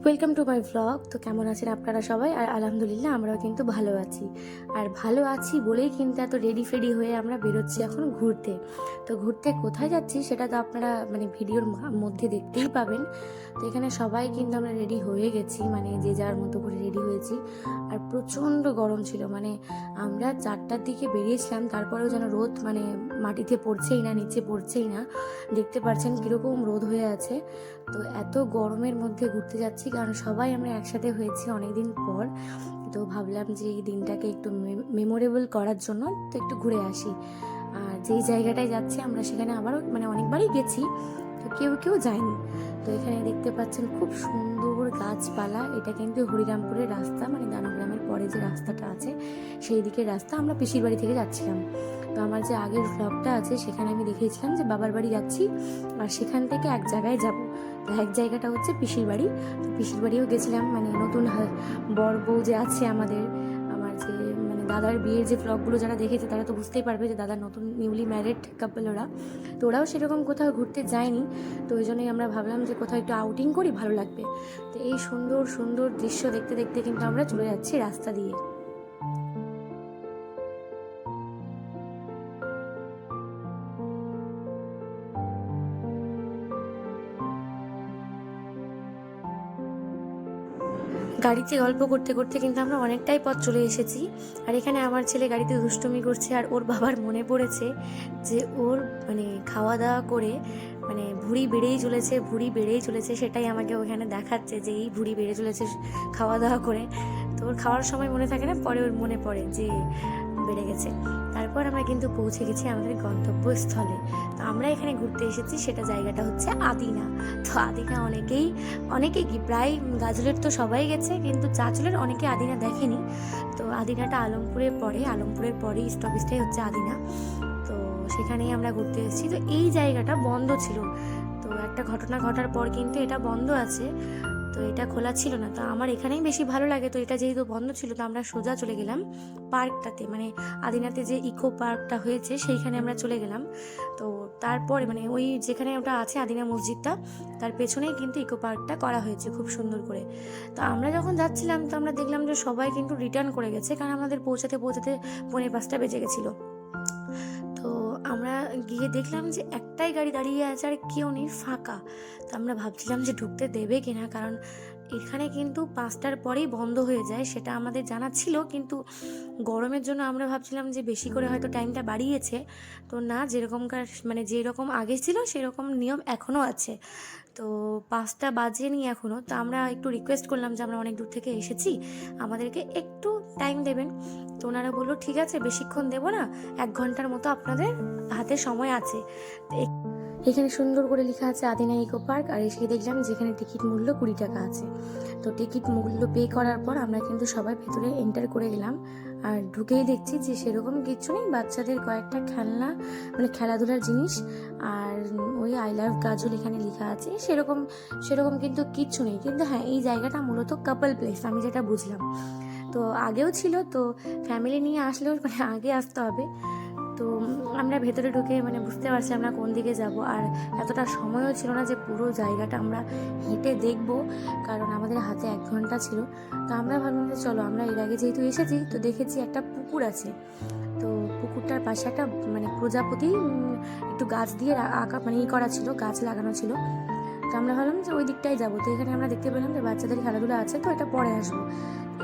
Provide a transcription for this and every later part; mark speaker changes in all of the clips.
Speaker 1: Welcome to my vlog. তো কেমন আছেন আপনারা সবাই? আর আলহামদুলিল্লাহ আমরাও কিন্তু ভালো আছি। আর ভালো আছি বলেই কিন্তু এত রেডি ফেডি হয়ে আমরা বেরোচ্ছি এখন ঘুরতে। তো ঘুরতে কোথায় যাচ্ছি সেটা তো আপনারা ভিডিওর মধ্যে দেখতেই পাবেন। তো এখানে সবাই কিন্তু আমরা রেডি হয়ে গেছি, যে যার মতো করে রেডি হয়েছি। আর প্রচণ্ড গরম ছিল, আমরা 4টার দিকে বেরিয়েছিলাম, তারপরেও যেন রোদ মাটিতে পড়ছেই না, নিচে পড়ছেই না। দেখতে পাচ্ছেন কীরকম রোদ হয়ে আছে। তো এত গরমের মধ্যে ঘুরতে যাচ্ছি কারণ সবাই আমরা একসাথে হয়েছি অনেকদিন পর। তো ভাবলাম যে এই দিনটাকে একটু মেমোরেবল করার জন্য তো একটু ঘুরে আসি। আর যেই জায়গাটায় যাচ্ছি আমরা সেখানে আবারও অনেকবারই গেছি, তো কেউ কেউ যায়নি। তো এখানে দেখতে পাচ্ছেন খুব সুন্দর গাছপালা। এটা কিন্তু হরিরামপুরের রাস্তা, দানগ্রামের পরে যে রাস্তাটা আছে সেই দিকের রাস্তা। আমরা পিসির বাড়ি থেকে যাচ্ছিলাম। তো আমার যে আগের ভ্লগটা আছে সেখানে আমি দেখিয়েছিলাম যে বাবার বাড়ি যাচ্ছি আর সেখান থেকে এক জায়গায় যাব। তো এক জায়গাটা হচ্ছে পিসির বাড়ি। তো পিসির বাড়িও গেছিলাম, নতুন বর বউ যে আছে আমাদের, আমার যে দাদার বিয়ের যে ভ্লগগুলো যারা দেখেছে তারা তো বুঝতেই পারবে যে দাদার নতুন নিউলি ম্যারিড কাপল ওরা। তো ওরাও সেরকম কোথাও ঘুরতে যায়নি, তো ওই জন্যই আমরা ভাবলাম যে কোথাও একটু আউটিং করি, ভালো লাগবে। তো এই সুন্দর সুন্দর দৃশ্য দেখতে দেখতে কিন্তু আমরা চলে যাচ্ছি রাস্তা দিয়ে। গাড়িতে গল্প করতে করতে কিন্তু আমরা অনেকটাই পথ চলে এসেছি। আর এখানে আমার ছেলে গাড়িতে দুষ্টুমি করছে, আর ওর বাবার মনে পড়েছে যে ওর খাওয়া দাওয়া করে ভুঁড়ি বেড়েই চলেছে, ভুঁড়ি বেড়েই চলেছে। সেটাই আমাকে ওখানে দেখাচ্ছে যে এই ভুঁড়ি বেড়ে চলেছে খাওয়া দাওয়া করে। তো ওর খাওয়ার সময় মনে থাকে না, পরে ওর মনে পড়ে যে বেড়ে গেছে। তারপর আমরা কিন্তু পৌঁছে গেছি আমাদের গন্তব্যস্থলে। তো আমরা এখানে ঘুরতে এসেছি, সেটা জায়গাটা হচ্ছে আদিনা। তো আদিনা অনেকেই কি প্রায় গাজলের তো সবাই গেছে, কিন্তু চাঁচলের অনেকে আদিনা দেখেনি। তো আদিনাটা আলমপুরের পরেই স্টপেজটাই হচ্ছে আদিনা। তো সেখানেই আমরা ঘুরতে এসেছি। তো এই জায়গাটা বন্ধ ছিল, তো একটা ঘটনা ঘটার পর কিন্তু এটা বন্ধ আছে। তো এটা খোলা ছিল না, তো আমার এখানেই বেশি ভালো লাগে। তো এটা যেহেতু বন্ধ ছিল তো আমরা সোজা চলে গেলাম পার্কটাতে, আদিনাতে যে ইকো পার্কটা হয়েছে সেইখানে আমরা চলে গেলাম। তো তারপরে ওই যেখানে ওটা আছে আদিনা মসজিদটা, তার পেছনেই কিন্তু ইকো পার্কটা করা হয়েছে খুব সুন্দর করে। তো আমরা যখন যাচ্ছিলাম তো আমরা দেখলাম যে সবাই কিন্তু রিটার্ন করে গেছে, কারণ আমাদের পৌঁছাতে 4:45 বেজে গেছিলো। তো আমরা গিয়ে দেখলাম যে একটাই গাড়ি দাঁড়িয়ে আছে আর কেউ নেই, ফাঁকা। তো আমরা ভাবছিলাম যে ঢুকতে দেবে কিনা, কারণ এখানে কিন্তু 5টার পরেই বন্ধ হয়ে যায়, সেটা আমাদের জানা ছিল। কিন্তু গরমের জন্য আমরা ভাবছিলাম যে বেশি করে হয়তো টাইমটা বাড়িয়েছে। তো না, যেরকম আগে ছিল সেরকম নিয়ম এখনও আছে। তো 5টা বাজেনি এখনও। তো আমরা একটু রিকোয়েস্ট করলাম যে আমরা অনেক দূর থেকে এসেছি, আমাদেরকে একটু টাইম দেবেন। তো ওনারা বললো ঠিক আছে, বেশিক্ষণ দেবো না, 1 ঘন্টার মতো আপনাদের হাতে সময় আছে। এখানে সুন্দর করে লেখা আছে আদিনা ইকো পার্ক। আর এসে দেখলাম যেখানে টিকিট মূল্য 20 টাকা আছে। তো টিকিট মূল্য পে করার পর আমরা কিন্তু সবাই ভেতরে এন্টার করে গেলাম। আর ঢুকেই দেখছি যে সেরকম কিচ্ছু নেই, বাচ্চাদের কয়েকটা খেলনা, খেলাধুলার জিনিস। আর ওই আই লাভ গাজল এখানে লেখা আছে, সেরকম কিন্তু কিচ্ছু নেই। কিন্তু হ্যাঁ, এই জায়গাটা মূলত কাপল প্লেস, আমি যেটা বুঝলাম। তো আগেও ছিল, তো ফ্যামিলি নিয়ে আসলেও আগে আসতে হবে। তো আমরা ভেতরে ঢুকে বুঝতে পারছিলাম না কোন দিকে যাব, আর এতটা সময়ও ছিল না যে পুরো জায়গাটা আমরা হেঁটে দেখব, কারণ আমাদের হাতে 1 ঘন্টা ছিল। তো আমরা ভাবলাম যে চলো, আমরা এর আগে যেহেতু এসেছি তো দেখেছি একটা পুকুর আছে। তো পুকুরটার পাশে একটা প্রজাপতি একটু গাছ দিয়ে আঁকা করা ছিল, গাছ লাগানো ছিল। তো আমরা ভাবলাম যে ওই দিকটাই যাবো। তো এখানে আমরা দেখতে পেলাম যে বাচ্চাদের খেলাধুলা আছে, তো এটা পরে আসবো।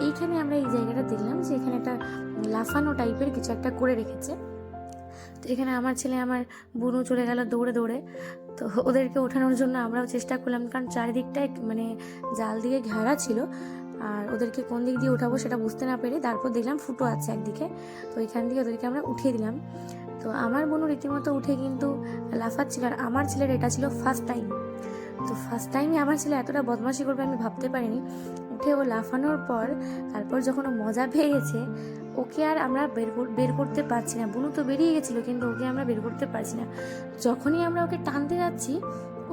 Speaker 1: এইখানে আমরা এই জায়গাটা দেখলাম যে এখানে একটা লাফানো টাইপের কিছু একটা করে রেখেছে। তো এখানে আমার ছেলে আমার বোনও চলে গেল দৌড়ে দৌড়ে। তো ওদেরকে ওঠানোর জন্য আমরাও চেষ্টা করলাম, কারণ চারিদিকটায় জাল দিয়ে ঘেরা ছিল। আর ওদেরকে কোন দিক দিয়ে উঠাবো সেটা বুঝতে না পেরে তারপর দেখলাম ফুটো আছে একদিকে, তো ওইখান দিয়ে ওদেরকে আমরা উঠিয়ে দিলাম। তো আমার বোনও রীতিমতো উঠে কিন্তু লাফাচ্ছিল। আর আমার ছেলের এটা ছিল ফার্স্ট টাইম। তো ফার্স্ট টাইমে আমার ছেলে এতটা বদমাশি করবে আমি ভাবতে পারিনি। উঠে ও লাফানোর পর তারপর যখন ও মজা পেয়ে গেছে, ওকে আর আমরা বের করতে পারছি না। বুনু তো বেরিয়ে গেছিলো, কিন্তু ওকে আমরা বের করতে পারছি না। যখনই আমরা ওকে টানতে যাচ্ছি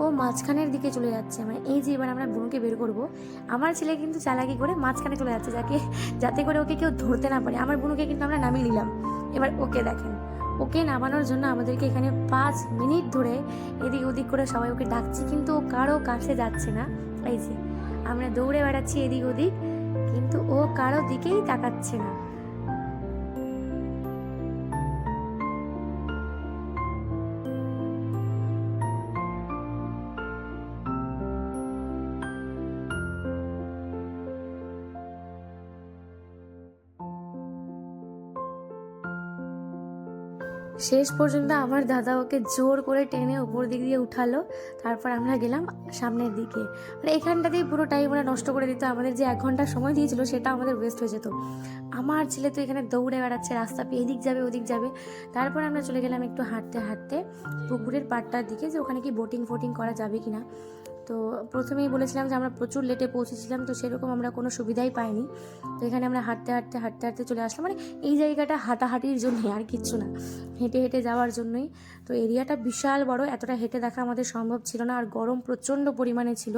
Speaker 1: ও মাঝখানের দিকে চলে যাচ্ছে। এই যে এবার আমরা বুনুকে বের করব, আমার ছেলে কিন্তু চালাকি করে মাঝখানে চলে যাচ্ছে, যাতে করে ওকে কেউ ধরতে না পারে। আমার বুনুকে কিন্তু আমরা নামিয়ে নিলাম। এবার ওকে দেখেন, ওকে নামানোর জন্য আমাদেরকে এখানে 5 মিনিট ধরে এদিক ওদিক করে সবাই ওকে ডাকছি, কিন্তু ও কারো কাছে যাচ্ছে না। এই যে আমরা দৌড়ে বেড়াচ্ছি এদিক ওদিক, কিন্তু ও কারো দিকেই তাকাচ্ছে না। শেষ পর্যন্ত আমার দাদা ওকে জোর করে টেনে ওপর দিক দিয়ে উঠালো। তারপর আমরা গেলাম সামনের দিকে। মানে এখানটাতেই পুরো টাইম ওরা নষ্ট করে দিত। আমাদের যে 1 ঘন্টা সময় দিয়েছিল সেটা আমাদের ওয়েস্ট হয়ে যেত। আমার ছেলে তো এখানে দৌড়ে বেড়াচ্ছে, রাস্তা পেয়ে এদিক যাবে ওদিক যাবে। তারপর আমরা চলে গেলাম একটু হাঁটতে হাঁটতে পুকুরের পাড়টার দিকে, যে ওখানে কি বোটিং ফোটিং করা যাবে কি না। তো প্রথমেই বলেছিলাম যে আমরা প্রচুর লেটে পৌঁছেছিলাম, তো সেরকম আমরা কোনো সুবিধাই পাইনি। তো এখানে আমরা হাঁটতে হাঁটতে হাঁটতে হাঁটতে চলে আসলাম। মানে এই জায়গাটা হাঁটাহাঁটির জন্যই, আর কিচ্ছু না, হেঁটে হেঁটে যাওয়ার জন্যই। তো এরিয়াটা বিশাল বড়, এতটা হেঁটে দেখা আমাদের সম্ভব ছিল না। আর গরম প্রচণ্ড পরিমাণে ছিল,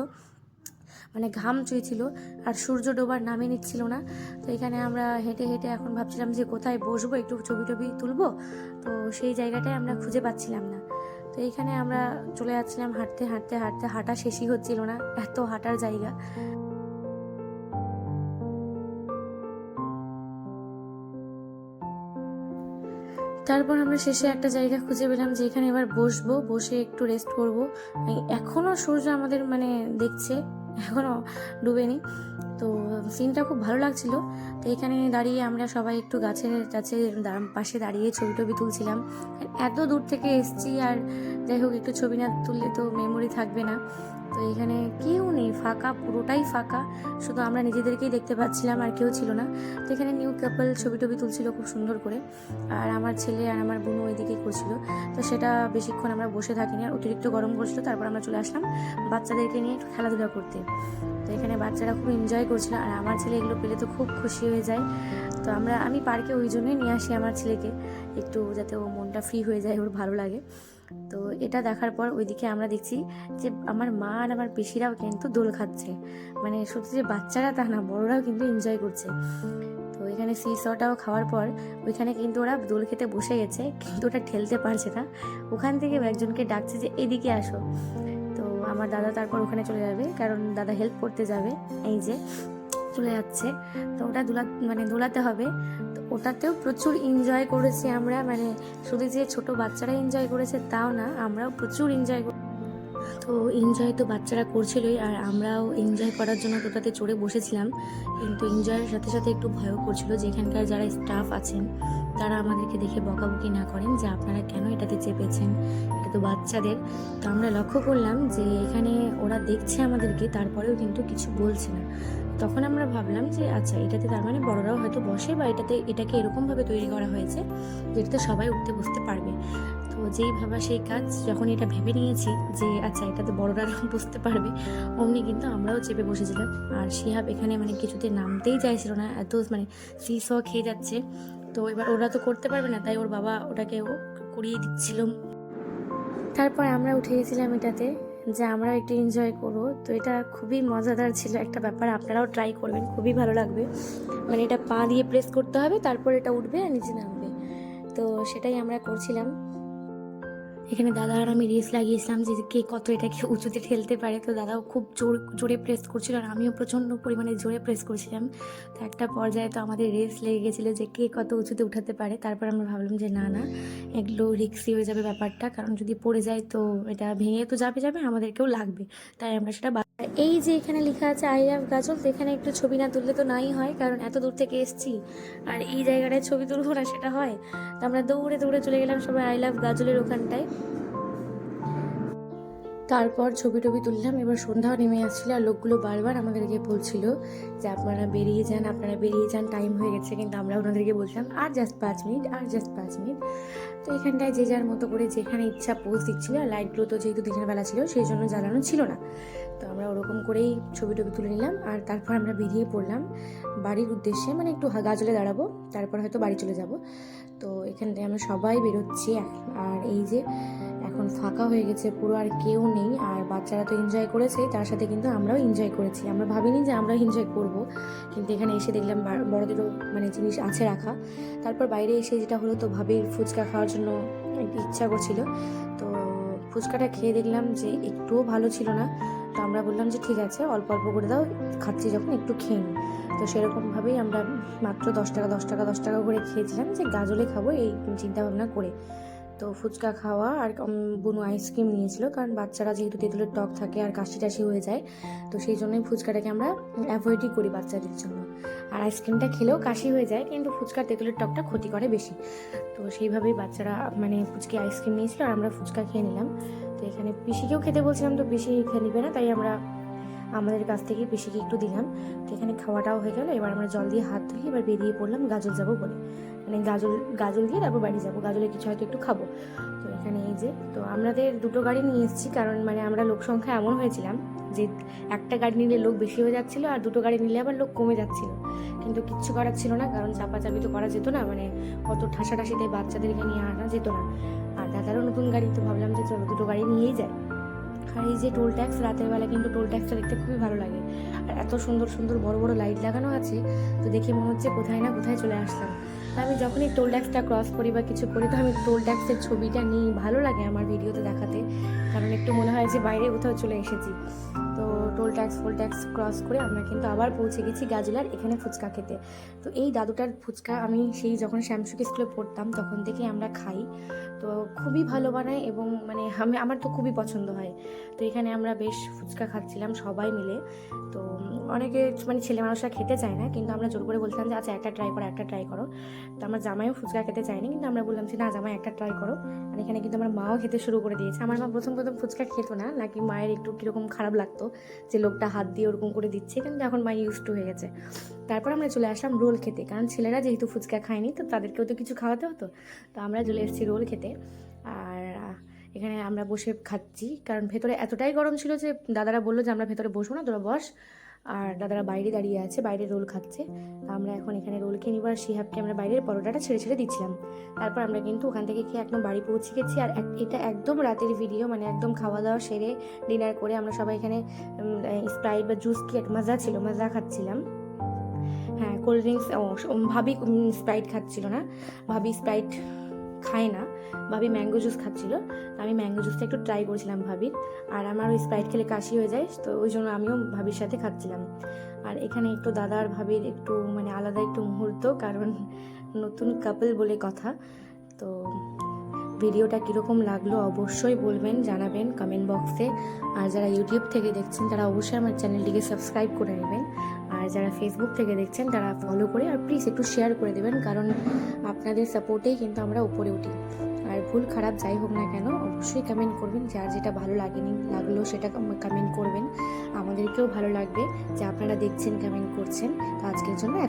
Speaker 1: মানে ঘাম চুইছিল, আর সূর্য ডোবার নামে নিচ্ছিল না। তো এখানে আমরা হেঁটে হেঁটে এখন ভাবছিলাম যে কোথায় বসবো, একটু ছবি টবি তুলবো। তো সেই জায়গাটায় আমরা খুঁজে পাচ্ছিলাম না। তো এইখানে আমরা চলে যাচ্ছিলাম হাঁটতে হাঁটতে হাঁটতে, হাঁটা শেষই হচ্ছিল না, এত হাঁটার জায়গা। তারপর আমরা শেষে একটা জায়গা খুঁজে পেলাম যে এখানে এবার বসবো, বসে একটু রেস্ট করবো। এখনও সূর্য আমাদের মানে দেখছে, এখনও ডুবেনি। তো সিনটা খুব ভালো লাগছিল। তো এখানে দাঁড়িয়ে আমরা সবাই একটু গাছের পাশে দাঁড়িয়ে ছবি টবি তুলছিলাম। এত দূর থেকে এসছি, আর যাই হোক একটু ছবি না তুললে তো মেমোরি থাকবে না। তো এখানে কেউ নেই, ফাঁকা, পুরোটাই ফাঁকা, শুধু আমরা নিজেদেরকেই দেখতে পাচ্ছিলাম, আর কেউ ছিল না। তো এখানে নিউ কাপল ছবি টবি তুলছিল খুব সুন্দর করে, আর আমার ছেলে আর আমার বোন ওইদিকেই করছিল। তো সেটা বেশিক্ষণ আমরা বসে থাকিনি, আর অতিরিক্ত গরম করছিল। তারপর আমরা চলে আসলাম বাচ্চাদেরকে নিয়ে একটু খেলাধুলা করতে। তো এখানে বাচ্চারা খুব এনজয় করছিল, আর আমার ছেলে এগুলো পেলে তো খুব খুশি হয়ে যায়। তো আমি পার্কে ওই জন্যই নিয়ে আসি আমার ছেলেকে, একটু যাতে ও মনটা ফ্রি হয়ে যায়, ওর ভালো লাগে। তো এটা দেখার পর ওইদিকে আমরা দেখছি যে আমার মা আর আমার পিসিরাও কিন্তু দোল খাচ্ছে। মানে শুধু যে বাচ্চারা তা না, বড়রাও কিন্তু এনজয় করছে। তো এখানে সিসটাও খাওয়ার পর ওইখানে কিন্তু ওরা দোল খেতে বসে গেছে, কিন্তু ওটা ঠেলতে পারছে না। ওখান থেকে একজনকে ডাকছে যে এদিকে আসো। তো আমার দাদা তারপর ওখানে চলে যাবে, কারণ দাদা হেল্প করতে যাবে। এই যে চলে যাচ্ছে, তো ওটা দোলাতে হবে। তো ওটাতেও প্রচুর এনজয় করেছি আমরা। মানে শুধু যে ছোট বাচ্চারা এনজয় করেছে তাও না, আমরাও প্রচুর এনজয়। তো এনজয় তো বাচ্চারা করছিলই, আর আমরাও এনজয় করার জন্য ওটাতে চড়ে বসেছিলাম। কিন্তু এনজয়ের সাথে সাথে একটু ভয়ও করছিল যে এখানকার যারা স্টাফ আছেন তারা আমাদেরকে দেখে বকাবকি না করেন যে আপনারা কেন এটাতে চেপেছেন, এটা তো বাচ্চাদের। তো আমরা লক্ষ্য করলাম যে এখানে ওরা দেখছে আমাদেরকে, তারপরেও কিন্তু কিছু বলছে না। তখন আমরা ভাবলাম যে আচ্ছা, এটাতে তার মানে বড়রাও হয়তো বসে, বা এটাকে এরকমভাবে তৈরি করা হয়েছে যেটাতে সবাই উঠতে বসতে পারবে। তো যেই ভাবা সেই কাজ, যখন এটা ভেবে নিয়েছি যে আচ্ছা এটাতে বড়রা বুঝতে পারবে, অমনি কিন্তু আমরাও চেপে বসেছিলাম। আর শিহাব এখানে মানে কিছুতে নামতেই চাইছিল না, এত মানে সিস খেয়ে যাচ্ছে। তো এবার ওরা তো করতে পারবে না, তাই ওর বাবা ওটাকে করিয়ে দিচ্ছিল। তারপর আমরা উঠে গেছিলাম এটাতে, যে আমরা একটু এনজয় করবো। তো এটা খুবই মজাদার ছিল একটা ব্যাপার, আপনারাও ট্রাই করবেন, খুবই ভালো লাগবে। মানে এটা পা দিয়ে প্রেস করতে হবে, তারপর এটা উঠবে আর নিচে নামবে। তো সেটাই আমরা করছিলাম। এখানে দাদা আর আমি রেস লাগিয়েছিলাম যে কে কত এটাকে উঁচুতে ঠেলতে পারে। তো দাদাও খুব জোরে প্রেস করছিল, আর আমিও প্রচণ্ড পরিমাণে জোরে প্রেস করছিলাম। তো একটা পর্যায়ে তো আমাদের রেস লেগে গেছিলো যে কে কত উঁচুতে উঠাতে পারে। তারপর আমরা ভাবলাম যে না না, এগুলো রিস্কি হয়ে যাবে ব্যাপারটা, কারণ যদি পড়ে যায় তো এটা ভেঙে তো যাবে আমাদেরকেও লাগবে। তাই আমরা সেটা এই যে এখানে লেখা আছে আই লাভ গাজল, তো এখানে একটু ছবি না তুললে তো নাই হয়, কারণ এত দূর থেকে এসেছি, আর এই জায়গাটায় ছবি তুলবো না সেটা হয়। তো আমরা দৌড়ে দৌড়ে চলে গেলাম সবাই আই লাভ গাজলের ওখানটায়। তারপর ছবি টবি তুললাম। এবার সন্ধ্যাও নেমে আসছিল, আর লোকগুলো বারবার আমাদেরকে বলছিল যে আপনারা বেরিয়ে যান, টাইম হয়ে গেছে। কিন্তু আমরা ওনাদেরকে বলছিলাম আর জাস্ট 5 মিনিট। তো এখানটায় যে যার মতো করে যেখানে ইচ্ছা পোজ দিচ্ছিল, আর লাইটগুলো তো যেহেতু দিনের বেলা ছিল সেই জন্য জ্বালানো ছিল না। তো আমরা ওরকম করেই ছবি টবি তুলে নিলাম, আর তারপর আমরা বেরিয়ে পড়লাম বাড়ির উদ্দেশ্যে। মানে একটু গাজলে দাঁড়াবো, তারপর হয়তো বাড়ি চলে যাব। তো এখানটায় আমরা সবাই বেরোচ্ছি, আর এই যে এখন ফাঁকা হয়ে গেছে পুরো, আর কেউ নেই। আর বাচ্চারা তো এনজয় করেছে, তার সাথে কিন্তু আমরাও এনজয় করেছি। আমরা ভাবিনি যে আমরা এনজয় করব, কিন্তু এখানে এসে দেখলাম বড়দেরও মানে জিনিস আছে রাখা। তারপর বাইরে এসে যেটা হলো, তো ভাবির ফুচকা খাওয়ার জন্য একটু ইচ্ছা করছিল। তো ফুচকাটা খেয়ে দেখলাম যে একটুও ভালো ছিল না। তো আমরা বললাম যে ঠিক আছে অল্প অল্প করে দাও, খাচ্ছি যখন একটু খেয়ে নিই। তো সেরকমভাবেই আমরা মাত্র 10 টাকা করে খেয়েছিলাম, যে গাজলে খাবো এই চিন্তা ভাবনা করে। তো ফুচকা খাওয়া আর বুনু আইসক্রিম নিয়েছিল, কারণ বাচ্চারা যেহেতু তেঁতুলের টক থাকে আর কাশি টাশি হয়ে যায়, তো সেই জন্যই ফুচকাটাকে আমরা অ্যাভয়েডই করি বাচ্চাদের জন্য। আর আইসক্রিমটা খেলেও কাশি হয়ে যায়, কিন্তু ফুচকার তেঁতুলের টকটা ক্ষতি করে বেশি। তো সেইভাবেই বাচ্চারা মানে ফুচকি আইসক্রিম নিয়েছিল আর আমরা ফুচকা খেয়ে নিলাম। তো এখানে পিসিকেও খেতে বলছিলাম, তো পিসি খেয়ে নিবে না, তাই আমরা আমাদের কাছ থেকে পিসিকে একটু দিলাম। তো এখানে খাওয়াটাও হয়ে গেল। এবার আমরা জল দিয়ে হাত ধুয়ে এবার বেরিয়ে পড়লাম গাজল যাবো বলে, মানে গাজল দিয়ে তারপর বাড়ি যাবো, গাজলে কিছু হয়তো একটু খাবো। তো এখানে এই যে, তো আমাদের দুটো গাড়ি নিয়ে এসেছি, কারণ মানে আমরা লোক সংখ্যা এমন হয়েছিলাম যে একটা গাড়ি নিলে লোক বেশি হয়ে যাচ্ছিলো আর দুটো গাড়ি নিলে আবার লোক কমে যাচ্ছিলো। কিন্তু কিচ্ছু করার ছিল না, কারণ চাপাচাপি তো করা যেত না, মানে অত ঠাসাঠাসিতে বাচ্চাদেরকে নিয়ে আনা যেত না। আর দাদারও নতুন গাড়ি, তো ভাবলাম যে চলো দুটো গাড়ি নিয়েই যায়। আর এই যে টোল ট্যাক্স, রাতের বেলা কিন্তু টোল ট্যাক্সটা দেখতে খুবই ভালো লাগে। আর এত সুন্দর সুন্দর বড় বড় লাইট লাগানো আছে, তো দেখে মনে হচ্ছে কোথায় না কোথায় চলে আসলাম। তো আমি যখনই টোল ট্যাক্সটা ক্রস করি বা কিছু করি, তো আমি টোল ট্যাক্সের ছবিটা নিই, ভালো লাগে আমার ভিডিওতে দেখাতে, কারণ একটু মনে হয় যে বাইরে কোথাও চলে এসেছি। তো টোল ট্যাক্স ক্রস করে আমরা কিন্তু আবার পৌঁছে গেছি গাজলার এখানে ফুচকা খেতে। তো এই দাদুটার ফুচকা আমি সেই যখন শ্যামসুখী স্কুলে পড়তাম তখন থেকেই আমরা খাই। তো খুবই ভালো বানায় এবং মানে আমার তো খুবই পছন্দ হয়। তো এখানে আমরা বেশ ফুচকা খাচ্ছিলাম সবাই মিলে। তো অনেকে মানে ছেলে মানুষরা খেতে চায় না, কিন্তু আমরা জোর করে বলছিলাম যে আচ্ছা একটা ট্রাই করো। তো আমার জামাইও ফুচকা খেতে চায়নি, কিন্তু আমরা বললাম যে না জামাই একটা ট্রাই করো। আর এখানে কিন্তু আমার মাও খেতে শুরু করে দিয়েছে। আমার মা প্রথম ফুচকা খেতো না, নাকি মায়ের একটু কীরকম খারাপ লাগতো যে লোকটা হাত দিয়ে ওরকম করে দিচ্ছে, কিন্তু এখন মা ইউজ টু হয়ে গেছে। তারপর আমরা চলে আসলাম রোল খেতে, কারণ ছেলেরা যেহেতু ফুচকা খায়নি তো তাদেরকেও তো কিছু খাওয়াতে হতো। তো আমরা চলে এসেছি রোল খেতে। আর এখানে আমরা বসে খাচ্ছি, কারণ ভেতরে এতটাই গরম ছিল যে দাদারা বললো যে আমরা ভেতরে বসবো না, তোরা বস। আর দাদারা বাইরে দাঁড়িয়ে আছে, বাইরে রোল খাচ্ছে। আমরা এখন এখানে রোল খেয়ে নিব, আর শিহাবকে আমরা বাইরের পরোটাটা ছেড়ে দিচ্ছিলাম। তারপর আমরা কিন্তু ওখান থেকে খেয়ে একদম বাড়ি পৌঁছে গেছি। আর এটা একদম রাতের ভিডিও, মানে একদম খাওয়া দাওয়া সেরে ডিনার করে আমরা সবাই এখানে স্প্রাইট বা জুস কি একটা মাজা খাচ্ছিলাম। হ্যাঁ, কোল্ড ড্রিঙ্কস। ভাবি স্প্রাইট খাচ্ছিল না, ভাবি স্প্রাইট খায় না, ভাবি ম্যাঙ্গো জুস খাচ্ছিল। আমি ম্যাঙ্গো জুসটা একটু ট্রাই করেছিলাম ভাবির। আর আমার ওই স্প্রাইট খেলে কাশি হয়ে যায়, তো ওই জন্য আমিও ভাবির সাথে খাচ্ছিলাম। আর এখানে একটু দাদা আর ভাবির একটু মানে আলাদা একটু মুহূর্ত, কারণ নতুন কাপল বলে কথা। তো ভিডিওটা কীরকম লাগলো অবশ্যই বলবেন, জানাবেন কমেন্ট বক্সে। আর যারা ইউটিউব থেকে দেখছেন তারা অবশ্যই আমার চ্যানেলটিকে সাবস্ক্রাইব করে নেবেন। আর যারা ফেসবুক থেকে দেখছেন তারা ফলো করে আর প্লিজ একটু শেয়ার করে দেবেন, কারণ আপনাদের সাপোর্টেই কিন্তু আমরা উপরে উঠি। আর ভুল খারাপ যাই হোক না কেন অবশ্যই কমেন্ট করবেন, যার যেটা ভালো লাগলো সেটা কমেন্ট করবেন। আমাদেরকেও ভালো লাগবে যে আপনারা দেখছেন, কমেন্ট করছেন। তো আজকের জন্য